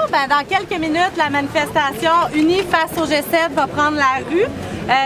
Dans quelques minutes, la manifestation Unis face au G7 va prendre la rue.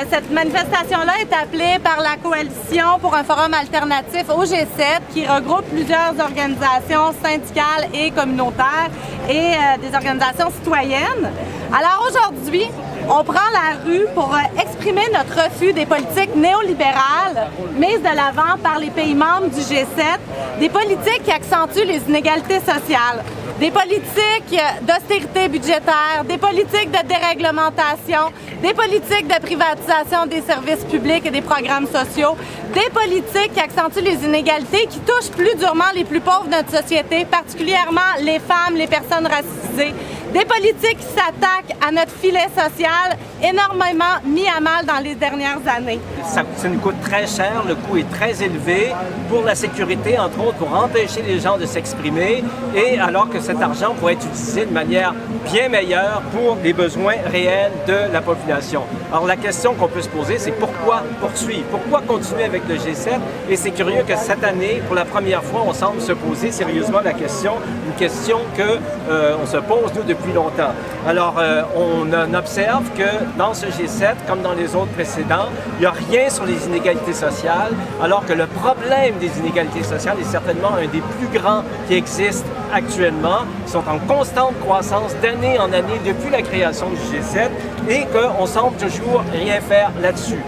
Cette manifestation-là est appelée par la Coalition pour un forum alternatif au G7 qui regroupe plusieurs organisations syndicales et communautaires et des organisations citoyennes. Alors aujourd'hui, on prend la rue pour exprimer notre refus des politiques néolibérales mises de l'avant par les pays membres du G7, des politiques qui accentuent les inégalités sociales, des politiques d'austérité budgétaire, des politiques de déréglementation, des politiques de privatisation des services publics et des programmes sociaux, des politiques qui accentuent les inégalités, qui touchent plus durement les plus pauvres de notre société, particulièrement les femmes, les personnes racisées, des politiques qui s'attaquent à notre filet social, énormément mis à mal dans les dernières années. Ça nous coûte très cher, le coût est très élevé pour la sécurité, entre autres, pour empêcher les gens de s'exprimer, et alors que cet argent pourrait être utilisé de manière bien meilleure pour les besoins réels de la population. Alors la question qu'on peut se poser, c'est pourquoi poursuivre? Pourquoi continuer avec le G7? Et c'est curieux que cette année, pour la première fois, on semble se poser sérieusement la question, une question qu'on se pose, nous, depuis longtemps. Alors, on observe que dans ce G7, comme dans les autres précédents, il n'y a rien sur les inégalités sociales, alors que le problème des inégalités sociales est certainement un des plus grands qui existent actuellement, qui sont en constante croissance d'année en année depuis la création du G7 et qu'on semble toujours rien faire là-dessus.